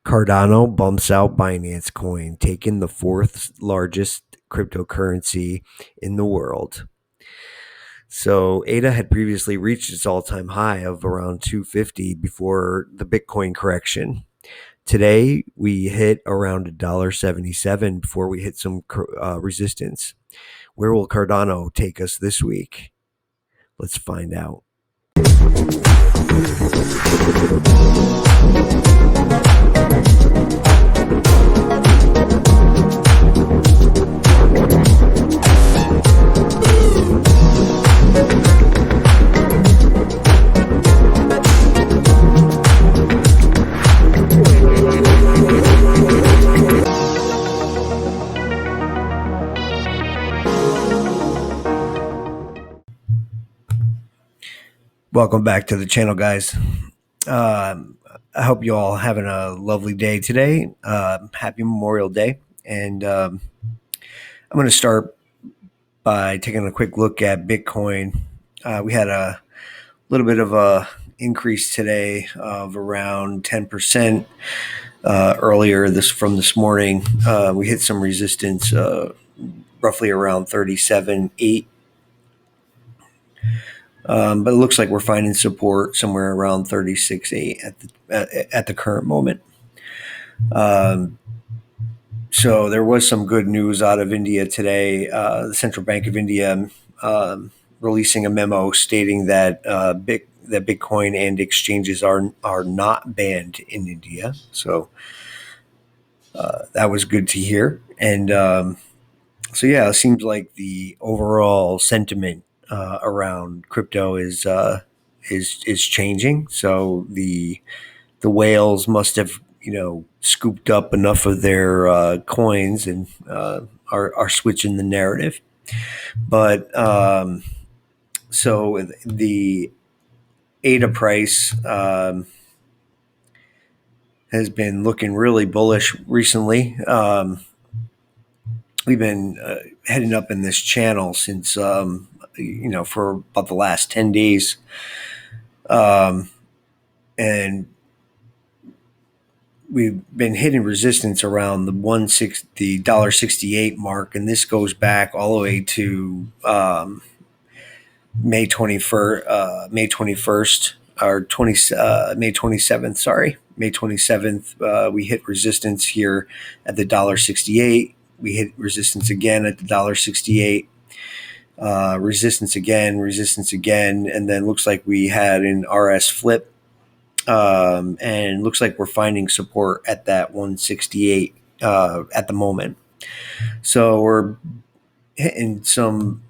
Cardano bumps out Binance Coin, taking the fourth largest cryptocurrency in the world. So ADA had previously reached its all-time high of around 250 before the Bitcoin correction. Today, we hit around $1.77 before we hit some resistance. Where will Cardano take us this week? Let's find out. Welcome back to the channel, guys. I hope you all having a lovely day today. Happy Memorial Day. And I'm going to start by taking a quick look at Bitcoin. We had a little bit of a increase today of around 10% earlier from this morning. We hit some resistance roughly around 37.8. But it looks like we're finding support somewhere around 36.8 at the current moment. So there was some good news out of India today. The Central Bank of India releasing a memo stating that that Bitcoin and exchanges are not banned in India. So that was good to hear. And so yeah, it seems like the overall sentiment around crypto is changing. So the whales must have scooped up enough of their coins and are switching the narrative. But so the ADA price has been looking really bullish recently. We've been heading up in this channel since for about the last 10 days. And we've been hitting resistance around the $1.68 mark, and this goes back all the way to May 21st, May 27th. Sorry, May 27th. We hit resistance here at the $1.68. We hit resistance again at the $1.68. Resistance again, and then looks like we had an RS flip. And looks like we're finding support at that 168 at the moment. So we're hitting some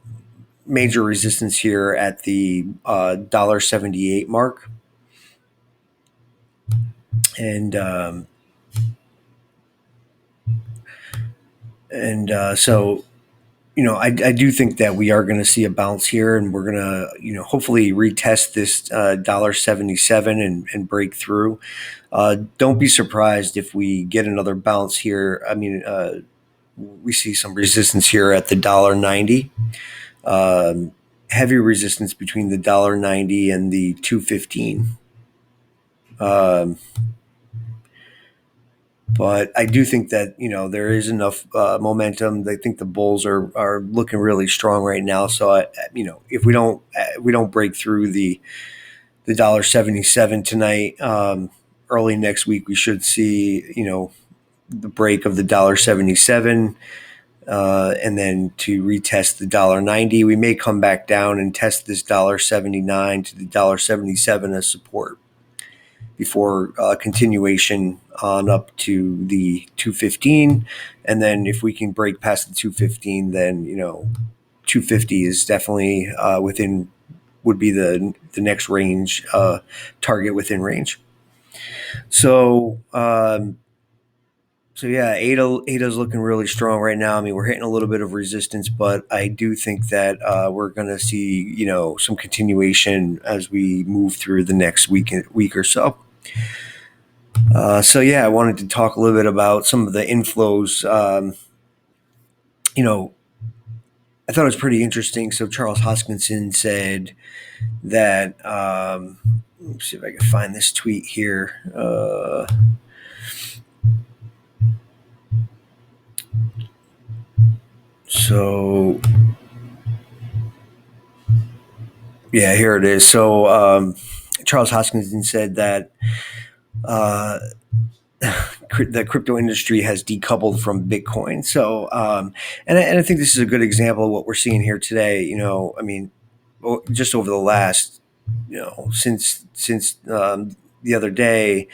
major resistance here at the $1.78 mark. And so I do think that we are going to see a bounce here, and we're going to, hopefully retest this $1.77 and break through. Don't be surprised if we get another bounce here. I mean, we see some resistance here at the $1.90. Heavy resistance between the $1.90 and the $2.15. But I do think that there is enough momentum. I think the Bulls are looking really strong right now. So if we don't break through the $1.77 tonight, early next week we should see the break of the $1.77, and then to retest the $1.90. We may come back down and test this $1.79 to the $1.77 as support before continuation on up to the 215. And then if we can break past the 215, then 250 is definitely would be the next range, target within range. So yeah, ADA's looking really strong right now. I mean, we're hitting a little bit of resistance, but I do think that we're going to see some continuation as we move through the next week or so. So yeah, I wanted to talk a little bit about some of the inflows. I thought it was pretty interesting. So Charles Hoskinson said that, let me see if I can find this tweet here. So yeah, here it is. So Charles Hoskinson said that uh, the crypto industry has decoupled from Bitcoin. So, and I think this is a good example of what we're seeing here today. I mean, just over the last, since the other day,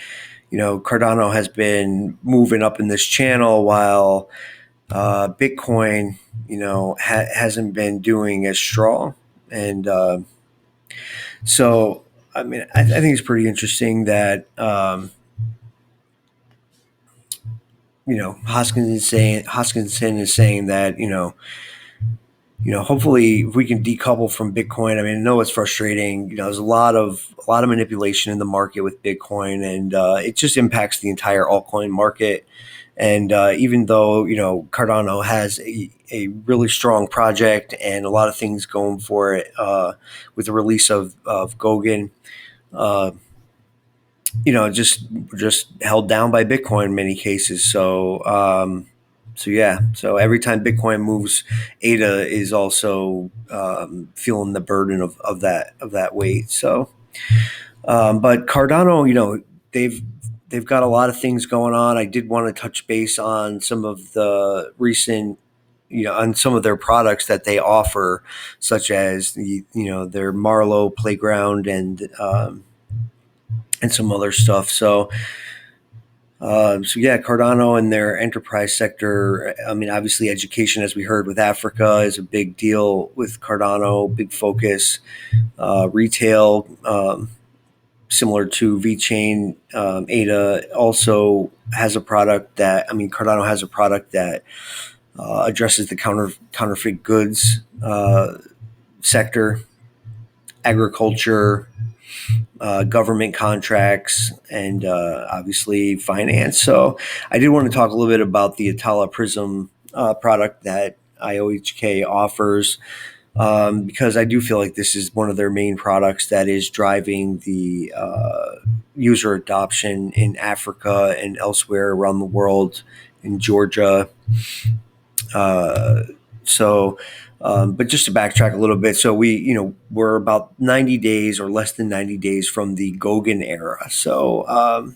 Cardano has been moving up in this channel while Bitcoin, hasn't been doing as strong. And so, I mean, I think it's pretty interesting that. Hoskinson is saying that hopefully if we can decouple from Bitcoin. I mean, I know it's frustrating. There's a lot of manipulation in the market with Bitcoin, and it just impacts the entire altcoin market. And even though Cardano has a really strong project and a lot of things going for it with the release of Goguen. Just held down by Bitcoin in many cases. So yeah. So every time Bitcoin moves, ADA is also feeling the burden of that weight. So, but Cardano, they've got a lot of things going on. I did want to touch base on some of the recent, on some of their products that they offer, such as their Marlowe Playground and some other stuff. So yeah, Cardano and their enterprise sector. I mean, obviously, education, as we heard with Africa, is a big deal with Cardano. Big focus. Retail, similar to VChain, ADA also has a product that. I mean, Cardano has a product that addresses the counterfeit goods sector, agriculture, government contracts, and obviously finance. So I did want to talk a little bit about the Atollaprism product that IOHK offers, because I do feel like this is one of their main products that is driving the user adoption in Africa and elsewhere around the world, in Georgia. So but just to backtrack a little bit, so we're about 90 days or less than 90 days from the Goguen era. So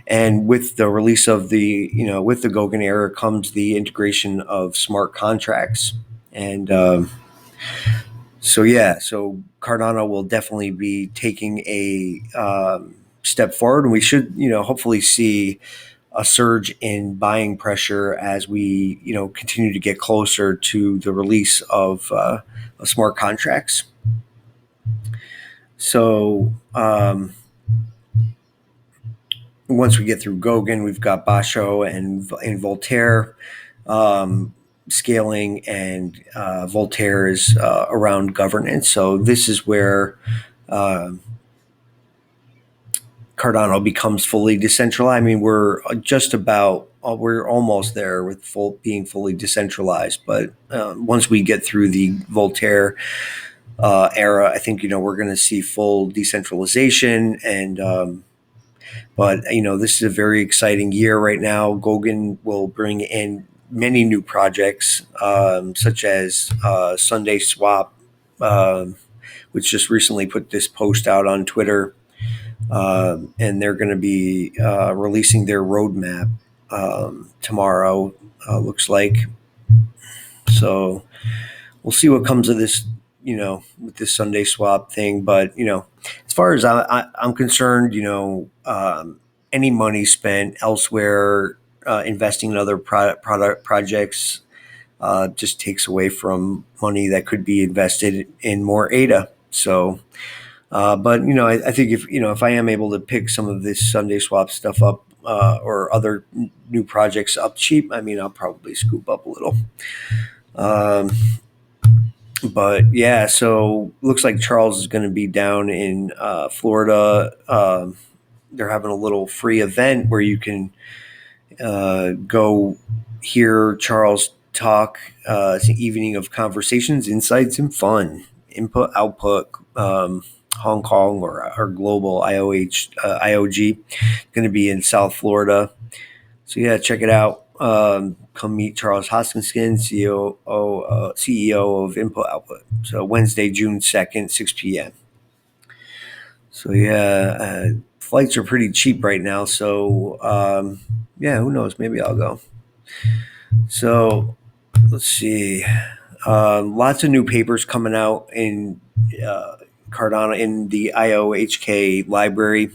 and with the release of with the Goguen era comes the integration of smart contracts. And so Cardano will definitely be taking a step forward, and we should hopefully see a surge in buying pressure as we continue to get closer to the release of smart contracts. So once we get through Goguen, we've got Basho and Voltaire scaling, and Voltaire is around governance. So this is where Cardano becomes fully decentralized. I mean, we're almost there with being fully decentralized. But once we get through the Voltaire era, I think we're going to see full decentralization. And but this is a very exciting year right now. Goguen will bring in many new projects, such as Sunday Swap, which just recently put this post out on Twitter. And they're going to be releasing their roadmap tomorrow, looks like. So we'll see what comes of this, with this Sunday Swap thing. But as far as I'm concerned, any money spent elsewhere, investing in other product projects, just takes away from money that could be invested in more ADA. So. But I think if I am able to pick some of this Sunday Swap stuff up, or other new projects up cheap, I mean, I'll probably scoop up a little. But yeah, so looks like Charles is going to be down in Florida. They're having a little free event where you can go hear Charles talk. It's an evening of conversations, insights, and fun. Input, output. Hong Kong or global IOG, going to be in South Florida. So yeah, check it out. come meet Charles Hoskinson, CEO of Input Output. So Wednesday, June 2nd, 6 p.m. So yeah, flights are pretty cheap right now. So yeah, who knows? Maybe I'll go. So let's see. Lots of new papers coming out in Cardano in the IOHK library.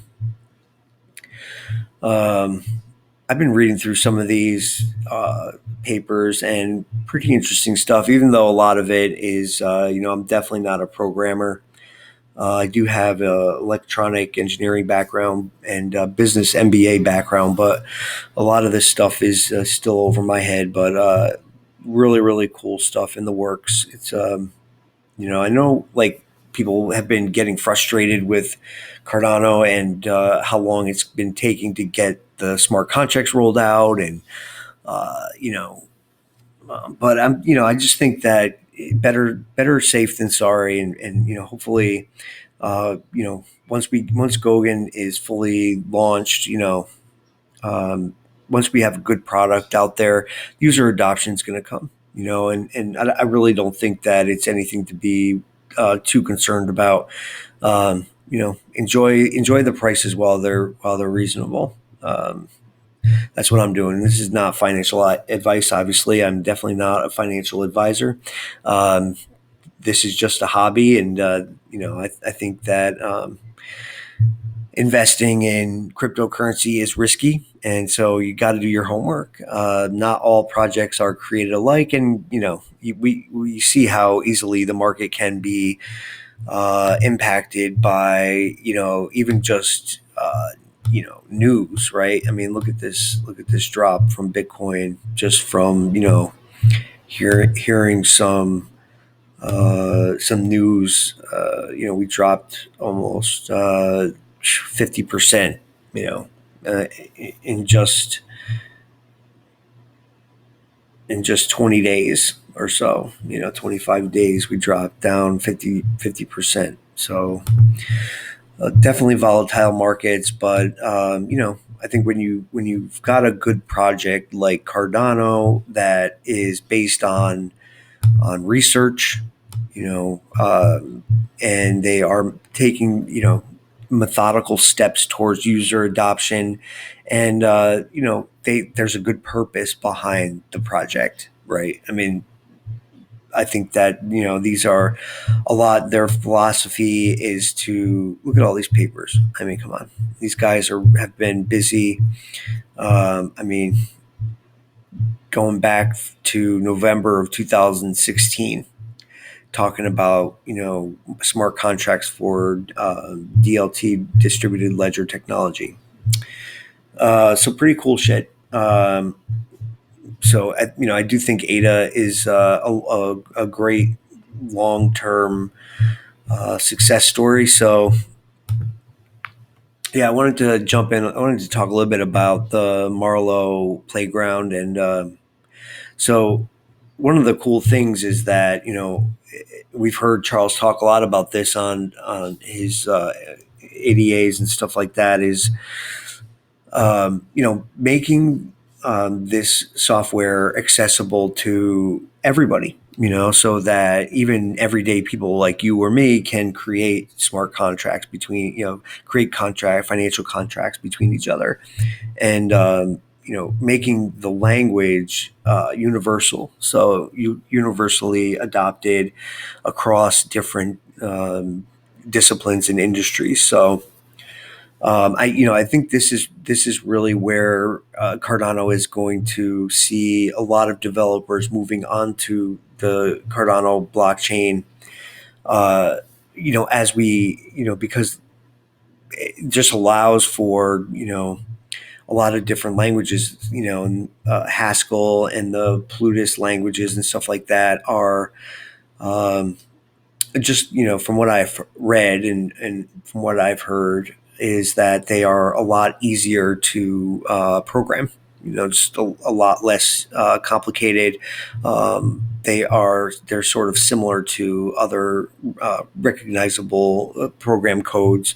I've been reading through some of these papers and pretty interesting stuff, even though a lot of it is, I'm definitely not a programmer. I do have an electronic engineering background and business MBA background, but a lot of this stuff is still over my head. But really, really cool stuff in the works. It's, I know like people have been getting frustrated with Cardano and how long it's been taking to get the smart contracts rolled out, and uh, you know, but I just think that better safe than sorry, and hopefully, once Gogan is fully launched, um, once we have a good product out there, user adoption is going to come. And I really don't think that it's anything to be too concerned about. Enjoy the prices while they're reasonable. That's what I'm doing. This is not financial advice. Obviously, I'm definitely not a financial advisor. Um, this is just a hobby, and I think that investing in cryptocurrency is risky, and so you got to do your homework. Not all projects are created alike, and we see how easily the market can be impacted by even just news, right? I mean, look at this drop from Bitcoin just from hearing some news. We dropped almost 50%. Uh, in just 20 days or so. 25 days we dropped down 50%. So definitely volatile markets, but I think when you've got a good project like Cardano that is based on research, and they are taking methodical steps towards user adoption, and there's a good purpose behind the project, right? I mean, I think that these are a lot. Their philosophy is to look at all these papers. I mean, come on, these guys have been busy. I mean, going back to November of 2016, talking about smart contracts for DLT, distributed ledger technology. So pretty cool shit. So I do think ADA is a great long term success story. So yeah, I wanted to jump in. I wanted to talk a little bit about the Marlowe Playground, and so one of the cool things is that we've heard Charles talk a lot about this on his ADAs and stuff like that. Is making this software accessible to everybody, so that even everyday people like you or me can create smart contracts create financial contracts between each other, and making the language universal, so universally adopted across different disciplines and industries. So I think this is really where Cardano is going to see a lot of developers moving onto the Cardano blockchain. As we because it just allows for a lot of different languages. Haskell and the Plutus languages and stuff like that are. Just from what I've read and from what I've heard, is that they are a lot easier to program. Just a lot less complicated. They're sort of similar to other recognizable program codes.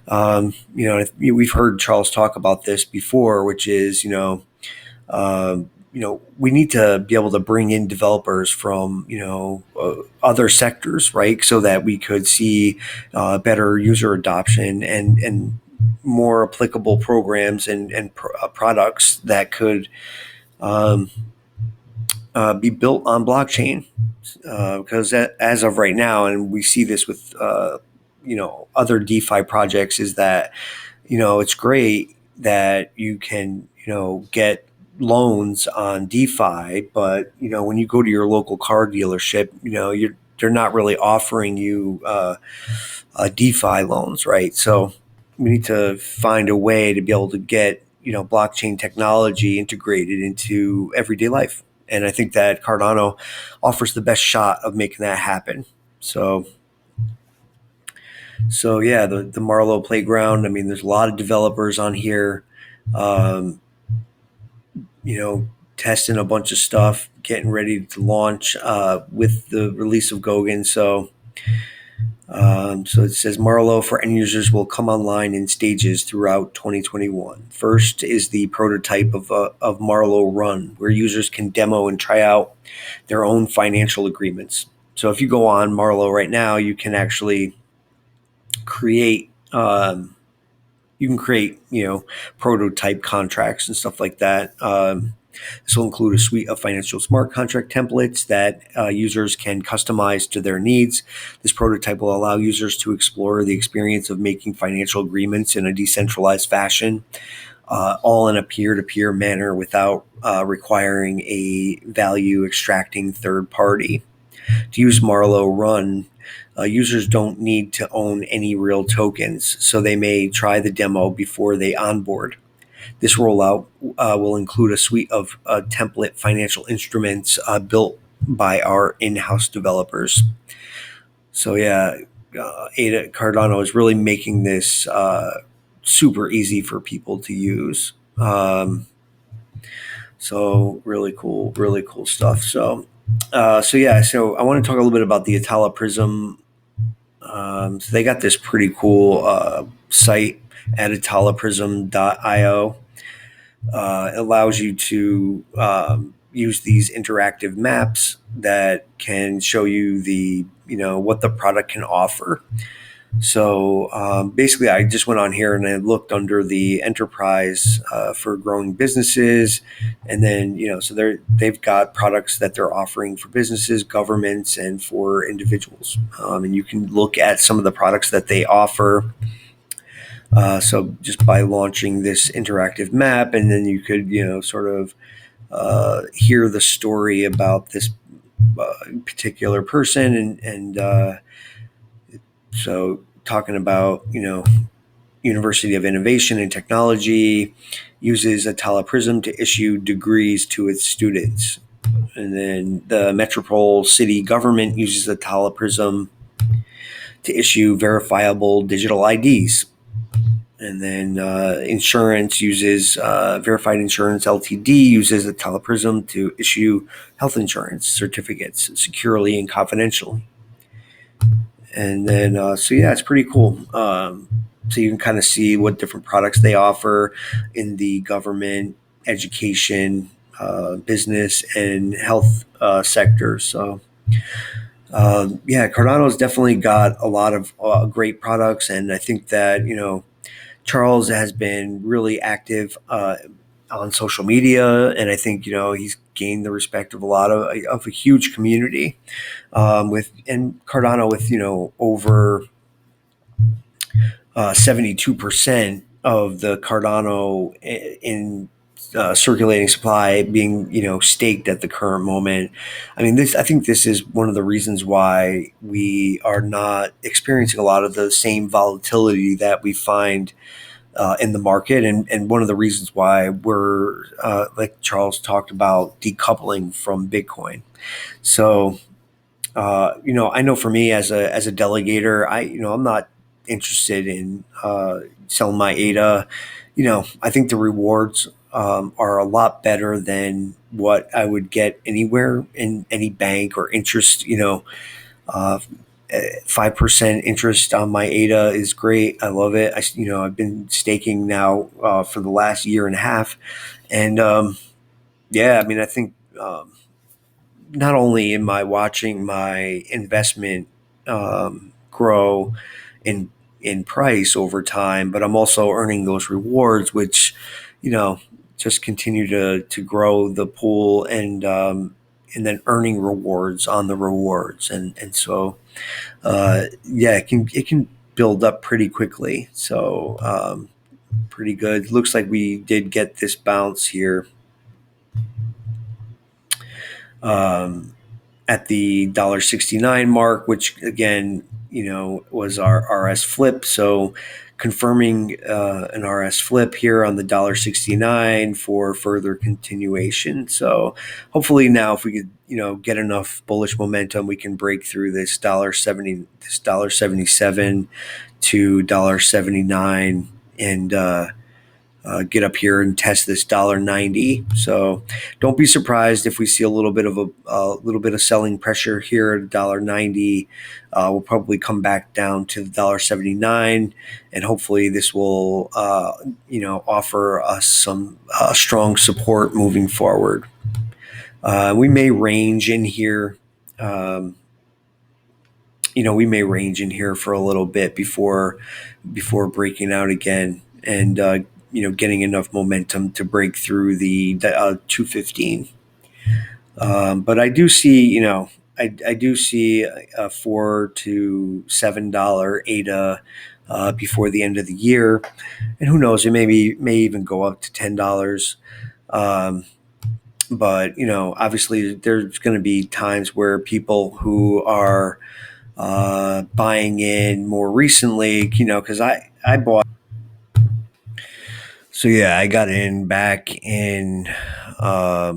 We've heard Charles talk about this before, which is we need to be able to bring in developers from, other sectors, right? So that we could see better user adoption and more applicable programs and products that could um, be built on blockchain. Because as of right now, and we see this with, other DeFi projects, is that, it's great that you can, get loans on DeFi, but, when you go to your local car dealership, they're not really offering you DeFi loans, right? So we need to find a way to be able to get, blockchain technology integrated into everyday life. And I think that Cardano offers the best shot of making that happen. So yeah, the Marlowe Playground. I mean, there's a lot of developers on here, um, testing a bunch of stuff, getting ready to launch with the release of Goguen. So it says Marlowe for end users will come online in stages throughout 2021. First is the prototype of Marlowe Run, where users can demo and try out their own financial agreements. So if you go on Marlowe right now, you can actually create prototype contracts and stuff like that. This will include a suite of financial smart contract templates that users can customize to their needs. This prototype will allow users to explore the experience of making financial agreements in a decentralized fashion, all in a peer-to-peer manner without requiring a value extracting third party. To use Marlowe Run, users don't need to own any real tokens, so they may try the demo before they onboard. This rollout will include a suite of template financial instruments built by our in-house developers. So yeah, Cardano is really making this super easy for people to use. So really cool stuff. So I want to talk a little bit about the Atollaprism. So they got this pretty cool site at Atollaprism.io. It allows you to use these interactive maps that can show you what the product can offer. So basically, I just went on here and I looked under the enterprise for growing businesses, and then so they've got products that they're offering for businesses, governments, and for individuals. And you can look at some of the products that they offer. So just by launching this interactive map, and then you could sort of hear the story about this particular person, and so talking about University of Innovation and Technology uses Atollaprism to issue degrees to its students. And then the Metropole City government uses Atollaprism to issue verifiable digital IDs. And then insurance uses Verified Insurance Ltd. uses Atollaprism to issue health insurance certificates securely and confidentially. And then, it's pretty cool. So you can kind of see what different products they offer in the government, education, business, and health sectors. So, Cardano's definitely got a lot of great products. And I think that, Charles has been really active on social media. And I think, he's gained the respect of of a huge community and Cardano with, over 72% of the Cardano in circulating supply being, staked at the current moment. I mean, I think this is one of the reasons why we are not experiencing a lot of the same volatility that we find in the market, and one of the reasons why we're, like Charles talked about, decoupling from Bitcoin. So, I know for me as a delegator, I'm not interested in selling my ADA. I think the rewards are a lot better than what I would get anywhere in any bank or interest. 5% interest on my ADA is great. I love it. I've been staking now for the last year and a half, and Yeah, I mean, I think not only am I watching my investment grow in price over time, but I'm also earning those rewards, which, you know, just continue to grow the pool and then earning rewards on the rewards, and so yeah, it can build up pretty quickly. So pretty good. Looks like we did get this bounce here. Um, at the $1.69 mark, which again, was our RS flip. So confirming an RS flip here on the $1.69 for further continuation. So hopefully now, if we could, get enough bullish momentum, we can break through this $1.77 to $1.79 and get up here and test this $1.90. So don't be surprised if we see a little bit of selling pressure here at $1.90. We'll probably come back down to the $1.79, and hopefully this will offer us some strong support moving forward. We may range in here. We may range in here for a little bit before breaking out again, and getting enough momentum to break through the 215. But I do see, I do see a $4 to $7 ADA before the end of the year, and who knows, it may even go up to $10. But obviously, there's going to be times where people who are buying in more recently, because I bought. So yeah, I got in back in a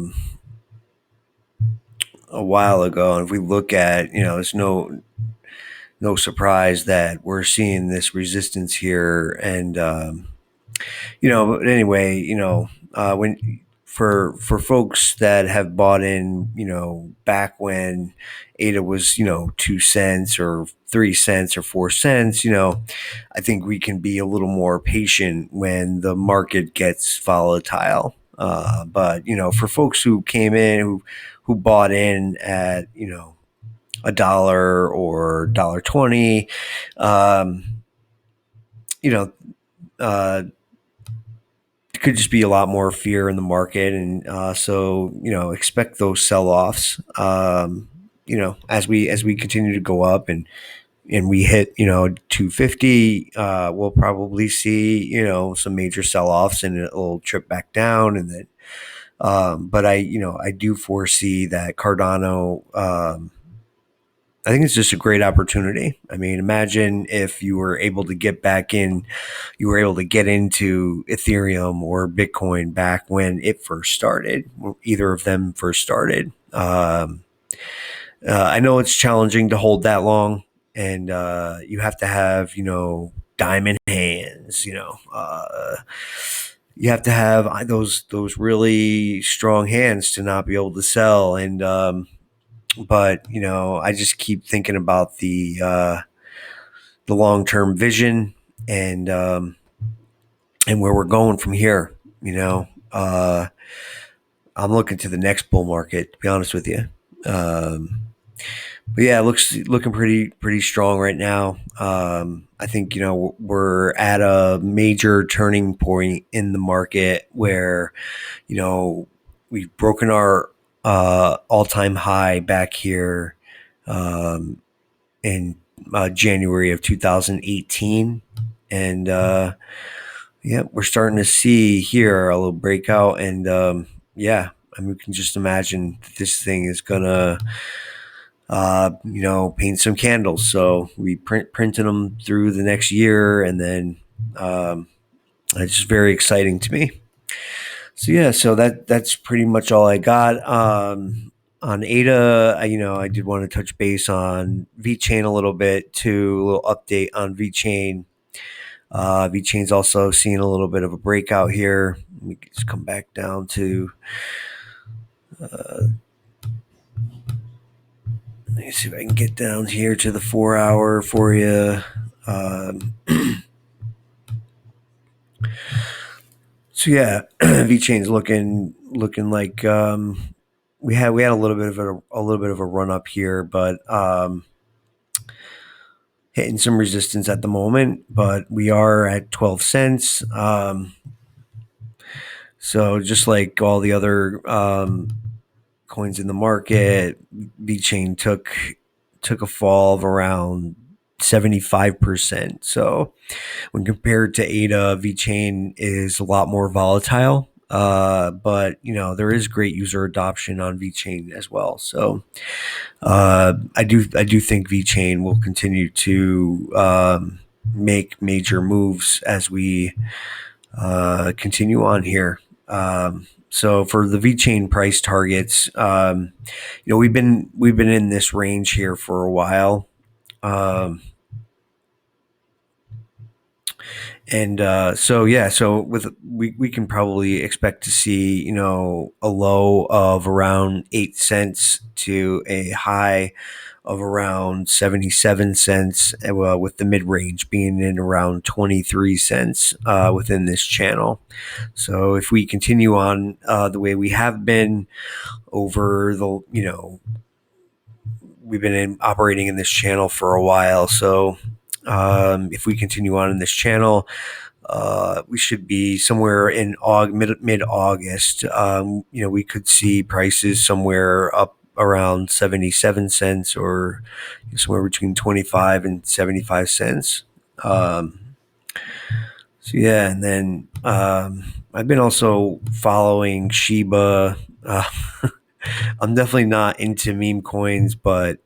while ago, and if we look at, it's no surprise that we're seeing this resistance here, and but anyway, when for folks that have bought in, back when ADA was, 2 cents or 3 cents or 4 cents, I think we can be a little more patient when the market gets volatile. But for folks who came in, who bought in at a dollar or $1.20, you know, uh, could just be a lot more fear in the market, and so expect those sell-offs. As we continue to go up and we hit 250, we'll probably see some major sell-offs, and it'll trip back down, and then but I do foresee that Cardano. I think it's just a great opportunity. I mean, imagine if you were able to get back in, you were able to get into Ethereum or Bitcoin back when it first started, either of them first started. I know it's challenging to hold that long, and you have to have, diamond hands, you have to have those really strong hands to not be able to sell. And but I just keep thinking about the long term vision, and where we're going from here. I'm looking to the next bull market, to be honest with you. But yeah, it looking pretty strong right now. I think we're at a major turning point in the market where we've broken our all-time high back here in January of 2018, and yeah, we're starting to see here a little breakout, and yeah, I mean, we can just imagine that this thing is gonna paint some candles. So we printing them through the next year, and then it's just very exciting to me. So yeah, so that's pretty much all I got. On ADA, I did want to touch base on VChain a little bit too. A little update on VChain. VChain's also seeing a little bit of a breakout here. Let me just come back down to. Let me see if I can get down here to the 4 hour for you. So yeah, VChain's looking like we had a little bit of a run up here, but hitting some resistance at the moment. But we are at 12 cents. So just like all the other coins in the market, VChain took a fall of around 75%. So when compared to ADA, VChain is a lot more volatile. But there is great user adoption on VChain as well. So I do think VChain will continue to make major moves as we continue on here. So for the VChain price targets, we've been in this range here for a while. So we can probably expect to see, a low of around 8 cents to a high of around 77 cents, with the mid range being in around 23 cents within this channel. So if we continue on the way we have been over we've been operating in this channel for a while. So if we continue on in this channel, we should be somewhere in mid August. We could see prices somewhere up around 77 cents or somewhere between 25 and 75 cents. And then I've been also following Sheba. I'm definitely not into meme coins, but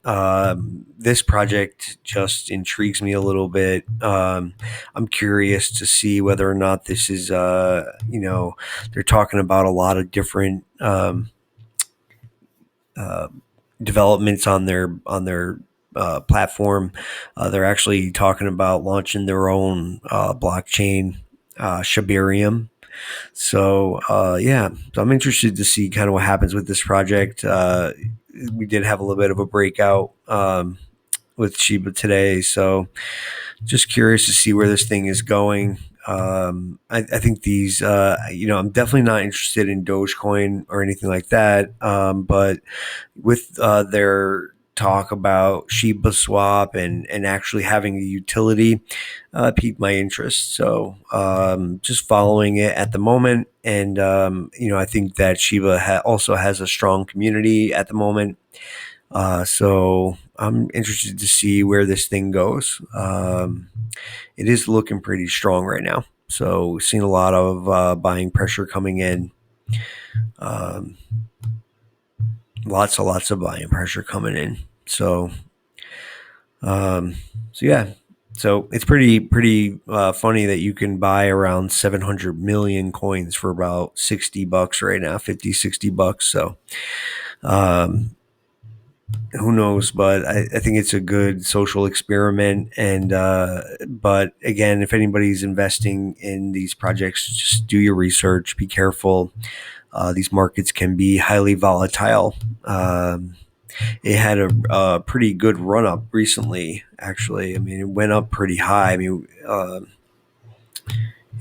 this project just intrigues me a little bit. I'm curious to see whether or not this is, they're talking about a lot of different developments on their platform. They're actually talking about launching their own blockchain, Shibarium. So I'm interested to see kind of what happens with this project. We did have a little bit of a breakout with Sheba today, so just curious to see where this thing is going. I think these, I'm definitely not interested in Dogecoin or anything like that. But with their talk about Sheba Swap and actually having a utility, piqued my interest. So just following it at the moment. And, I think that Sheba also has a strong community at the moment. So I'm interested to see where this thing goes. It is looking pretty strong right now. So we've seen a lot of buying pressure coming in. Lots of buying pressure coming in. So it's pretty funny that you can buy around 700 million coins for about $60 right now, $50-$60. So who knows, but I think it's a good social experiment. And but again, if anybody's investing in these projects, just do your research, be careful. These markets can be highly volatile. It had a pretty good run up recently, actually. I mean, it went up pretty high. I mean,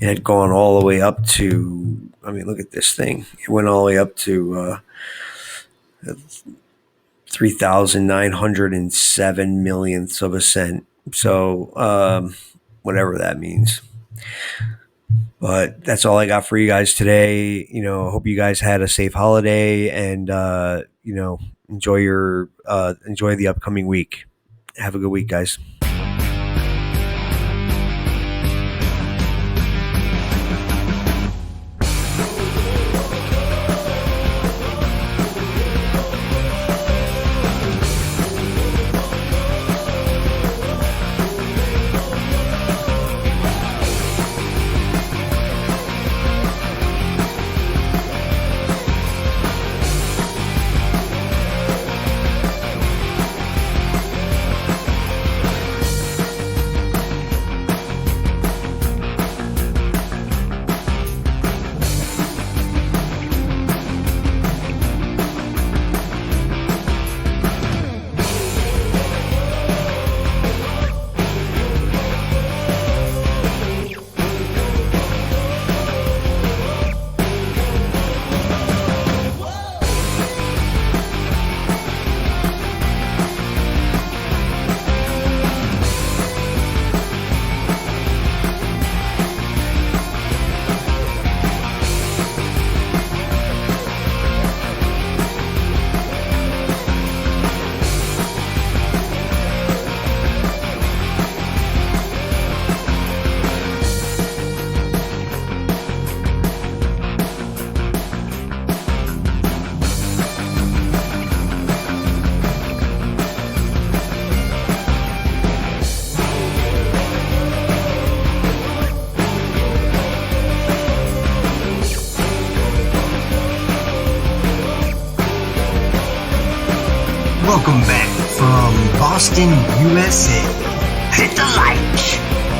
it had gone all the way up to, look at this thing. It went all the way up to 3,907 millionths of a cent. So whatever that means. But that's all I got for you guys today. Hope you guys had a safe holiday and, enjoy the upcoming week. Have a good week, guys. Welcome back from Boston, USA. Hit the like.